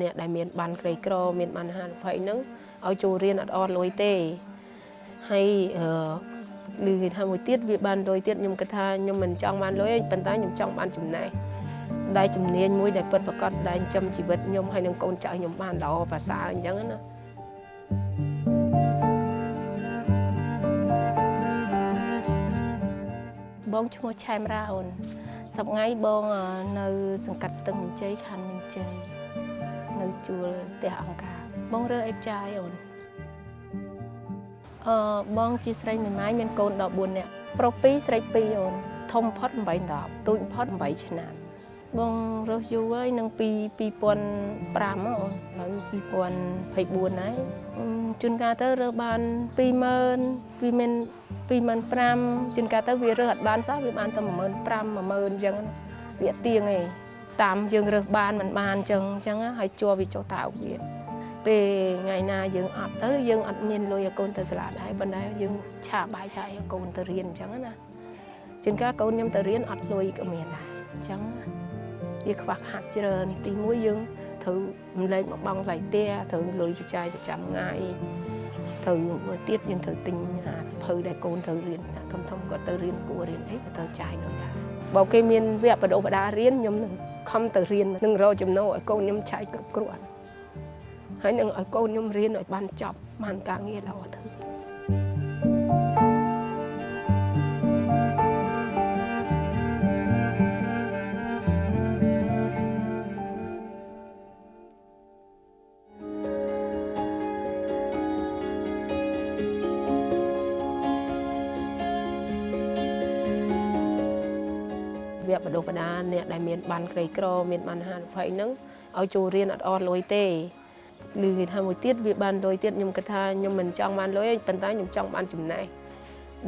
អ្នកដែលមានបានក្រីក្រមានបានហានិភ័យហ្នឹងឲ្យចូលរៀនអត់អស់លុយទេហើយឮគេថាមួយទៀតវាបានលុយទៀតខ្ញុំគិតថាខ្ញុំមិនចង់បានលុយទេប៉ុន្តែខ្ញុំចង់បានចំណេះដែលជំនាញមួយដែលពិតប្រាកដដែលចិញ្ចឹមជីវិតខ្ញុំហើយនឹងកូនចៅខ្ញុំបានល្អប្រសើរអញ្ចឹងណាបងឈ្មោះឆែមរ៉ាអូនសប្ងៃបងនៅសង្កាត់ស្ទឹងមានជ័យខណ្ឌមានជ័យនៅជួលផ្ទះអង្គការបងរើអេតចាយអូនបងជាស្រីមេម៉ាយមានកូន14នាក់ប្រុស2ស្រី2អូនធំផុត8 10ទូចផុត8ឆ្នាំបងរស់យូរហើយនឹងពី2005អូនហើយ2024ហើយជួនកាលទៅរើសបាន20000 25000ជួនកាលទៅវារើសអត់បានសោះវាបានតែ15000 10000អញ្ចឹងវាអត់ទៀងទេតាមយើងរើសបានមិនបានអញ្ចឹងហើយជួវាចុះតើវាពេលថ្ងៃណាយើងអត់ទៅយើងអត់មានលុយឲ្យកូនទៅសាលាដែរប៉ុន្តែយើងឆាបាយឆាឲ្យកូនទៅរៀនអញ្ចឹងណាជួនកាលកូនខ្ញុំទៅរៀនអត់លុយក៏មានដែរអញ្ចឹងវាខ្វះខាតច្រើនទី1យើងត្រូវរំលែកមកបង់ថ្លៃផ្ទះត្រូវលុយបច្ច័យប្រចាំថ្ងៃត្រូវមួយទៀតយើងត្រូវទិញសភៅដែលកូនត្រូវរៀនធំគាត់ទៅរៀនគួររៀនអីក៏ត្រូវចាយលុយដែរបើគេមានវគ្គបដិបដារៀនខ្ញុំនឹងខំទៅរៀននឹងរកចំណូលឲ្យកូនខ្ញុំឆាយគ្រប់គ្រាន់ហើយនឹងឲ្យកូនខ្ញុំរៀនឲ្យបានចប់បានការងារល្អទៅវគ្គបដិបដាអ្នកដែលមានបានក្រីក្រមានបានហានិភ័យហ្នឹងឲ្យចូលរៀនអត់អស់លុយទេឮគេថាមួយទៀតវាបានលុយទៀតខ្ញុំគិតថាខ្ញុំមិនចង់បានលុយទេប៉ុន្តែខ្ញុំចង់បានចំណេះ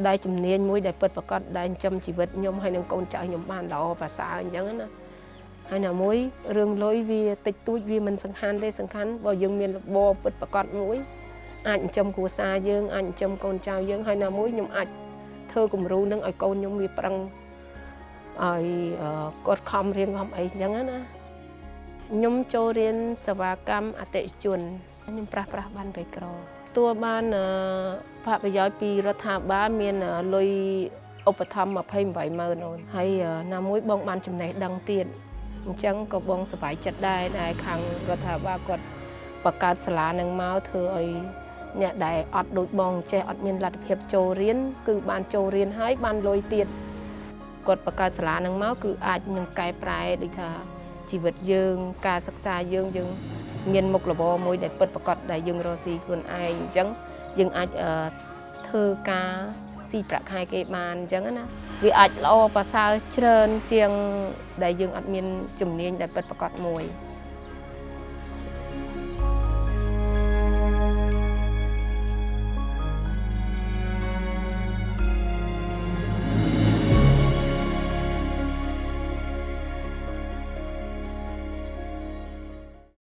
ដែលជំនាញមួយដែលពិតប្រាកដដែលចិញ្ចឹមជីវិតខ្ញុំហើយនឹងកូនចៅខ្ញុំបានល្អប្រសើរអញ្ចឹងណាហើយណាមួយរឿងលុយវាតិចតួចវាមិនសំខាន់ទេសំខាន់បើយើងមានរបរពិតប្រាកដមួយអាចចិញ្ចឹមគ្រួសារយើងអាចចិញ្ចឹមកូនចៅយើងហើយណាមួយខ្ញុំអាចធ្វើគំរូនឹងឲ្យកូនខ្ញុំវាប្រឹងឲ្យគាត់ខំរៀនខំអីអញ្ចឹងណាខ្ញុំចូលរៀនសេវាកម្មអតិថិជនខ្ញុំប្រាស់បានក្រីក្រតួបានផលប្រយោជន៍ពីរដ្ឋាភិបាលមានលុយឧបត្ថម្ភ280000អូនហើយណាមួយបងបានចំណេះដឹងទៀតអញ្ចឹងក៏បងសប្បាយចិត្តដែរដែលខាងរដ្ឋាភិបាលគាត់បង្កើតសាលានឹងមកធ្វើឲ្យអ្នកដែលអត់ដូចបងចេះអត់មានលទ្ធភាពចូលរៀនគឺបានចូលរៀនហើយបានលុយទៀតគាត់បង្កើតសាលានឹងមកគឺអាចនឹងកែប្រែដូចថាជីវិតយើងការសិក្សាយើងមានមុខរបរមួយដែលពិតប្រាកដដែលយើងរកស៊ីខ្លួនឯងអញ្ចឹងយើងអាចធ្វើការស៊ីប្រាក់ខែគេបានអញ្ចឹងណាវាអាចល្អប្រសើរច្រើនជាងដែលយើងអត់មានជំនាញដែលពិតប្រាកដមួយ